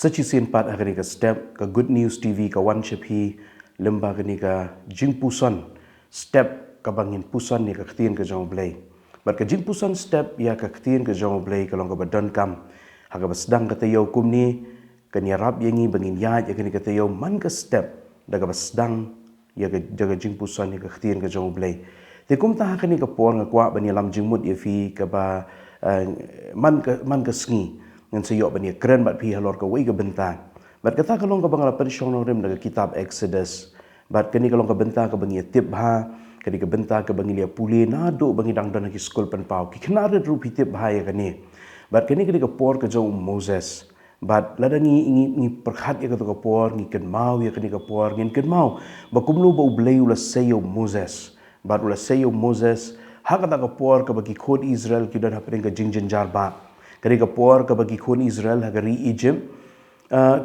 Sachisin pat agani ka step ka Good News TV ka One Chepi lemba gani ka Jing Puson step ka bangin puson ni ka ktiin ka jong blay. Bat ka Jing Puson step ya ka ktiin ka jong blay ka long ka badon kam haga basdang ka tayo kumni kanya rap yangi bangin ya gani ka tayo man ka step daga basdang ya ka jaga Jing Puson ni ka ktiin ka jong blay. Te kum ta kani ka por nga kwa bani lam jingmut ya fi ka ba man ka sngi ngan sayok bani keren bat pi halor ka wei ka bentang bat kata kalong ka bangala pensyong rem daga kitab Exodus bat kani kalong ka bentang ka bangi tip ha kani ka bentang ka bangi lia puli na do bangi dang dan ki skul pen pau ki kenare rupi tip ha ya kani bat kani ka por ka jong Moses bat ladangi ngi perkhat ya ka por ngi ken mau ya kani ka por ngin ken mau bakumlu ba ublei ula sayo Moses bat ula sayo Moses hakata ka por ka bagi khod Israel ki dan hapring ka jingjen jarba kari ka por ka bagi khon Israel hagari Egypt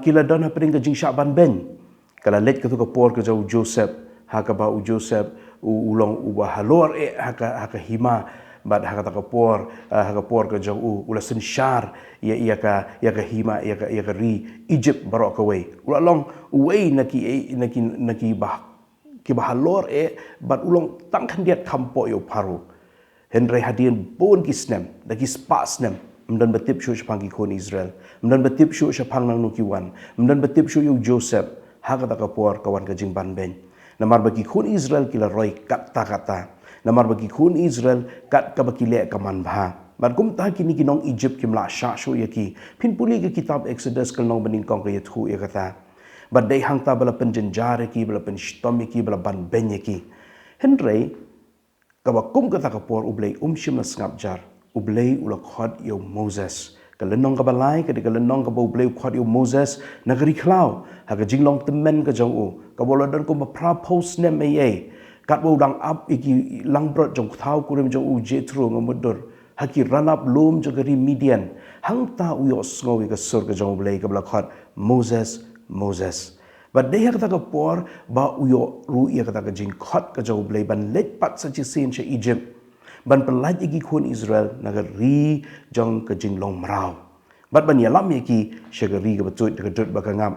kila don ha pring ka jing Shaban ben kala let ka tu ka por ka jau Joseph haka ba u Joseph ulong u ba halor haka hima bad haka ta ka por ka jau ula sin shar ya ka hima ya ka ri Egypt barok ka way ula long way naki bah ki ba halor bad ulong tangkan diat kampo yo paru Henry hadian bon kisnem daki spasnem mdan batip shu shapang ki khon Israel mdan batip shu shapang nang nukiwan mdan batip shu yu Joseph hakata ka por kawan ka jing ban ben namar bagi khon Israel kila roi kata namar bagi khon Israel kat ka bakile ka man bha bar kum ta kini kinong Egypt kimla sha shu yaki pin puli ki kitab Exodus kalnong baning kong ka yathu ya kata bad dai hang ta bala penjenjare ki bala penstom ki bala ban ben yaki Henry ka kum kata ka por ublei shim na ngap jar ublei ula khod yo Moses kalenong ka balai ka kalenong ka ublei khod yo Moses nagari klau ha ka jinglong temen ka jong u ka bolodon ko pra post ne mei kat bo dang up iki langbrot jong thau kurim jong u Jethro ngamudur haki run up lum jong gari Midian hang ta u yo sngowi ka sur ka jong ublei ka bla khod Moses but they kata ka por ba u yo ru ya kata ka jing khod ka jong ublei ban let pat sa chi sin cha Egypt ban pelaj igi khon Israel nagari jong ka jinglong mrau bat ban yalam yaki shagari ka batut ka dut bakangam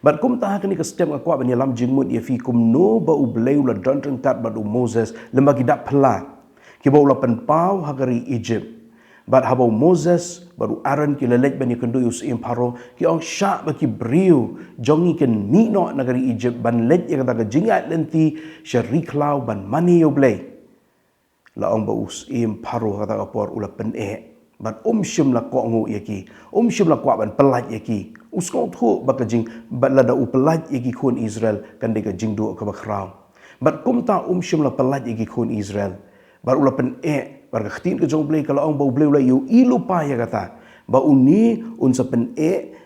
bat kum ta kani ka step ka kwa ban yalam jingmut ya fi kum no ba ublei ula don kat bat Moses lemba gidak pela ki ba ula pen pau hagari Egypt bat habo Moses baru Aaron ki lelej ban yakendu us imparo ki ong sha ba ki briu jongi ken mi no nagari Egypt ban lej ya kata ka jingat lenti shariklau ban mani ublei laong ba us paru kata kapor ula pen ban shim la ko ngu yaki shim la ko ban pelaj yaki uskong thu ba ka jing ba la da u pelaj yaki khon Israel kan de ka jing do ka ba khrau bat kum ta shim la pelaj yaki khon Israel bar ula pen bar ka khtin ka jong blei ka laong ba u blei la yu ilu pa ya kata ba uni sa pen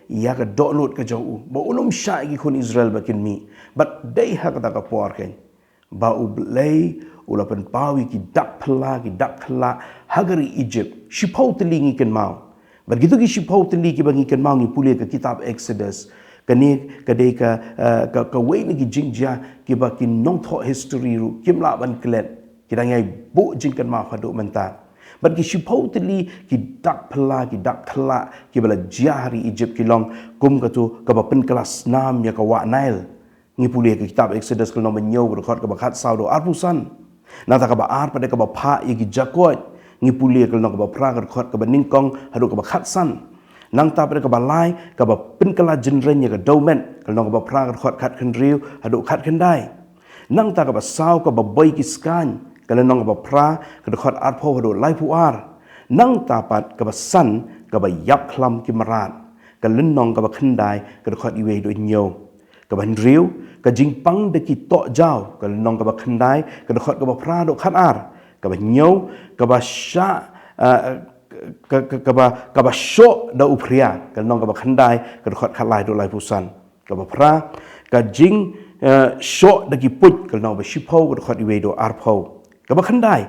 ya ka download ka jong u ba sha yaki khon Israel ba kin mi bat dei ha kata kapor ken ba u blei ula pen pawi ki dak khla hagari Egypt shipau telingi ken mau begitu ki shipau telingi ki bangi ken mau ni puli ke kitab Exodus kani kadai ka wei ni ki jingja ki ba ki nong tho history ru kimla ban klet ki dangai bu jing ken mau hadu menta bagi shipau teli ki dak khla ki bala jahari Egypt ki long kum ka tu ka ba pen kelas 6 ya ka wa Nile ni puli ke kitab Exodus kalau menyau rekod ka ba khat saudo arpusan nata ka ba ar pada ka ba pha yagi jakot ngi puli ka ka ba pra ka khot ka ba ningkong hadu ka ba khatsan nang ta pada ka ba lai ka ba pin kala jenren ya ka domen ka ka ba pra ka khot khat khan riu hadu khat khan dai nang ta ka ba sau ka ba boy ki skan ka ka ba pra ka khot ar pho hadu lai pu ar nang ta pat ka ba san ka ba yap khlam ki marat ka ka ba khan dai ka khot iwe do nyo ka ban riu ka jingpang de ki to jau ka nong ka ba khandai ka khot ka ba phra do khat ar ka ba nyau ka ba sha ka ba sho da upria ka nong ka ba khandai ka khot khat lai do lai pusan ka ba phra ka jing sho de ki put ka nong ba shipau ka khot iwe do ar phau ka ba khandai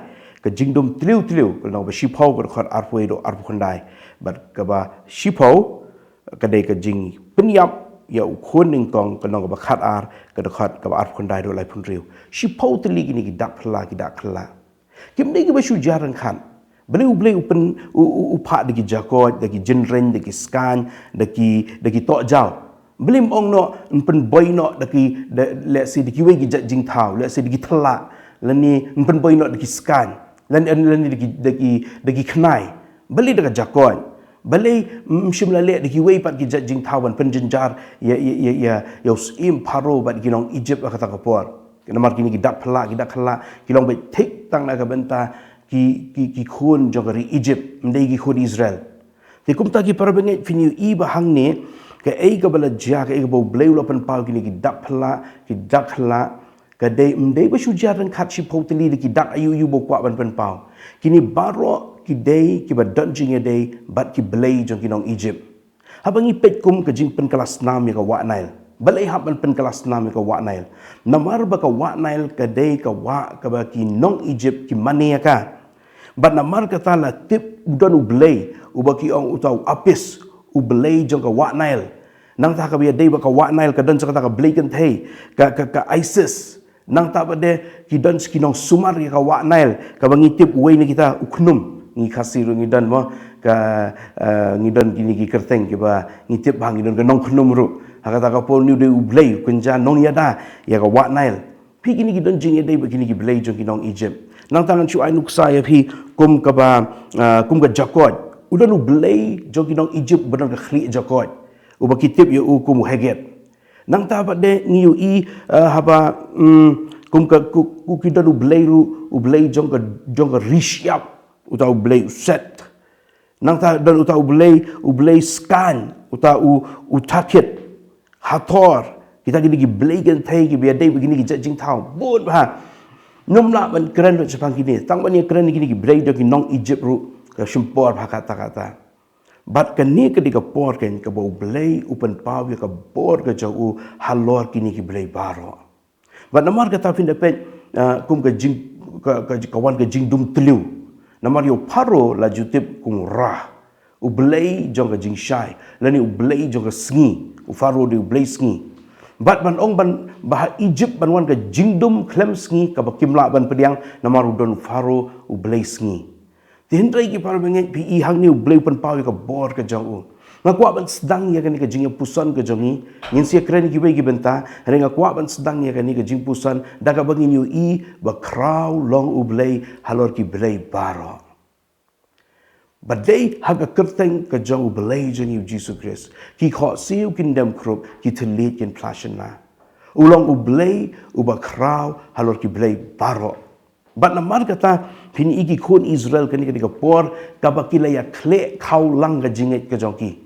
ka jing dum tliu ka nong ba shipau ka khot ar phau do ar khandai bat ka ba shipau ka de ka jing penyap ya ukhon ning kong kanong ba khat ar ka khat ka ar khon dai do lai phun riu shi pau tli gi ni dak phla kim dei gi ba shu jaran khan Boleh open upak dagi jakot, dagi jenren, dagi skan, dagi tok jau. Boleh ong no pen boy no dagi let's say dagi we gi jing tau, let's say dagi telak, lani pen boy no dagi skan, lani dagi knai. Boleh daga jakot. Boleh mshimlale dagi we pat gi jing tau pen jenjar ya im paro bat gi nong Egypt kata kapor. Namar kini gi dak pelak, gi dak kelak, gi long be take tang naga benta ki khun jogari Egypt mendai ki khun Israel te kum ta ki parbenget finiu I bahang ne ke ei ka bala ja ke ei bo bleu lopan pau kini ki dak khla ka dei mendai ba shujar ran khat shi poteli ki dak ayu bo kwa ban pen pau kini baro ki dei ki ba dunjing ya dei bat ki blei jong ki nong Egypt habangi pet kum ka jing pen kelas 6 ya ka wa Nile balai hab pen kelas 6 ya ka wa Nile namar ba ka wa Nile ka dei ka wa ka ba ki nong Egypt ki mane ya ka But namar kata la tip udan ublay ubaki ong utaw apis ublay jong ka wa Nile nang ta ka biya day ba ka wa Nile ka dan sa kata ka blay kan thay ka ISIS nang ta ba de ki dan skinong sumar ka wa Nile ka bangi tip way ni kita uknum ni khasiru ni dan mo ka ni dan kini ki kerteng ki ba ni tip bang ni dan ka nong knum ru kata ka pol ni de ublay kunja nong yada ya ka wa Nile pi kini ki dan jing ya day ba kini ki blay jong ki nong Egypt nang tangan chu ai nuksa ya phi kum ka jakot udan u blay jogi nong Egypt benar ka khri jakot u ba kitip ya u kum heget nang ta ba de ni u I haba kum ka ku kidan u blay jong ka rishyap uta u blay set nang ta dan uta u blay scan uta u takit hator kita gini blay kan thai ki biadai begini ki jing thau bon ba Numla man keren ro Jepang kini, tang ban ye keren kini ki break ki nong Egypt ru ka simpor bha kata. Bat kani ke dika por ken ka bo blay upen paw ka bor ka jau halor kini ki blay baro. Bat namar ka ta fin depet kum ka jing ka kawan ka jing dum tliu. Namar yo paro la jutip kum rah. U blay jong ka jing shai, lani u blay jong ka sngi, u faro de u blay sngi. Bat ban ong ban bah Egypt ban wan ka jingdum klem sngi ka bakimla ban pediang namaru don faro u blay sngi tindrai ki par benget pi I hang ni u blay pan pau ka bor ka jong u ngakwa ban sedang ya kan ka jing pusan ka jongi ngin sia kren ki we ki benta re ngakwa ban sedang ya kan ka jing pusan daga bangin yu I ba kraw long u blay halor ki blay baro Badai haga kerteng ka jong belai jeng yu Jesus Christ. Ki kho siu kin dem krup ki telit kin plashen na. Ulong u belai u ba kraw halor ki belai baro. Bat namar kata pini iki kun Israel kani ka por ka bakila ya kle kau lang ka jinget ka jong ki.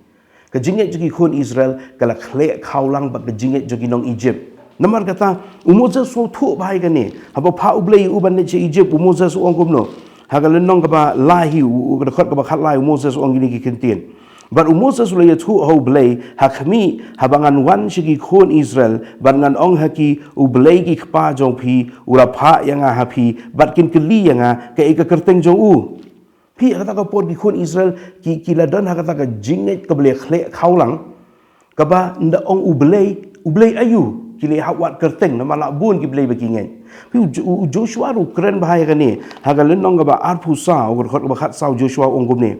Ka jinget jogi kun Israel kala kle kau lang ba ka jinget jogi nong Egypt. Namar kata Moses so thu bai ka ni. Haba pa u belai u ban ne Egypt Moses ong kumno. Hagal nong kaba lahi u dekat kaba khat lahi Moses ong gini ki kentin but Moses le tu ho blay hakmi habangan wan shigi khon Israel bangan ong haki u blay ki khpa jong phi ura pha yang ha phi bat kin kli yang ka eka kerteng jong u phi kata ka por ki khon Israel ki ladan kata ka jinget ka blay khle khaulang kaba nda ong u blay ayu kile hawat kerteng nama lak bun ki blay bakingen pi Joshua ru keren bahaya kan ni hagal nong ba arpu sa or khot ba khat sa Joshua ongum ni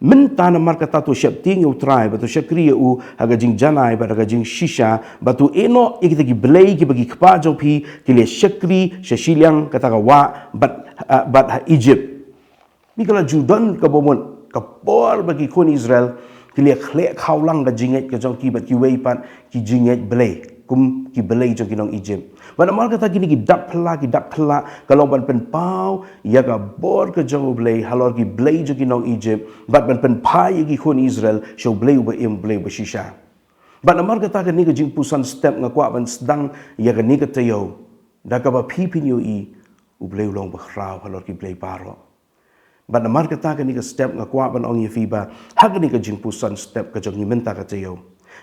min ta na mar kata to shep ting u try ba to shakri u haga jing janai ba haga jing shisha ba tu eno ikita ki blay ki bagi khpa jo phi kile shakri shashiliang kata ka wa bat Egypt mi kala Jordan ka bomon ka por bagi kon Israel kile khle khaulang ga jinget ka jong ki bat ki wei pat ki jinget blay kum ki belai jong kinong Egypt. Pada mal kata kini ki dak pela kalau ban pen pau ya ka bor ke jong belai halor ki belai jong kinong Egypt bat ban pen pai ki kon Israel show belai ba im belai ba shisha. Pada mal kata kini ke jing pusan step ngakwa ban sedang ya ka ni ka tayo dak ba pipin yo I u belai long ba khrau halor ki belai baro. Pada mal kata kini ke step ngakwa ban ong ye fiba hak ni ke jing pusan step ke jong ni menta ka tayo.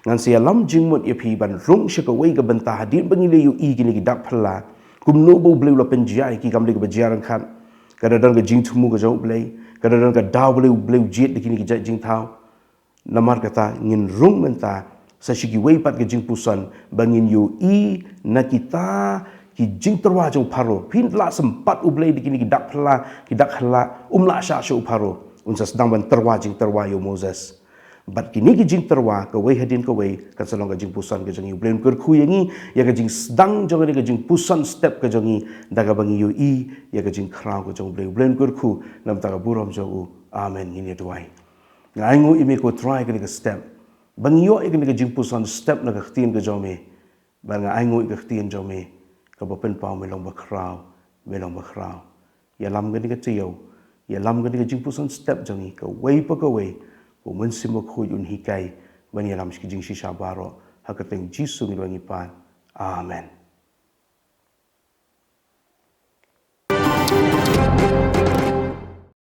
Ngan sia lam jingmut ya pi ban rung shaka wei ka benta hadir bangile yu I kini ki dak phla kum no bo bleu la penjai ki kamle ka bajaran khan kada dan ka jing thumu ka jong blei kada dan ka daw bleu jet kini ki jing thau namar kata ngin rung menta sa shiki wei pat ka jing pusan bangin yu I na kita ki jing terwa jong paro pin la sempat ublei dikini kidak hela sha paro unsa sedang ban terwa jing terwa yo Moses bat kini ki jing terwa ka wei hadin ka wei kan salong ka jing pusan ka jong ublen kur khu yangi ya ka jing sedang jong ka jing pusan step ka jongi daga bangi yo ya ka jing krau ka jong ublen kur khu nam ta ka burom jo amen ni duai ngai ngo imi ko try ka ni step bangi yo ka jing pusan step na ka khtin ka jong me ban ngai ngo ka khtin jong me ka ba pen pau me long ba krau ya lam ka ni ka tiyo ya lam ka ni ka jing pusan step jongi ka wei pa ka wei Umun simo khuy un hikai bani ram skijing shisha baro hakateng Jisu ngi pan. Amen.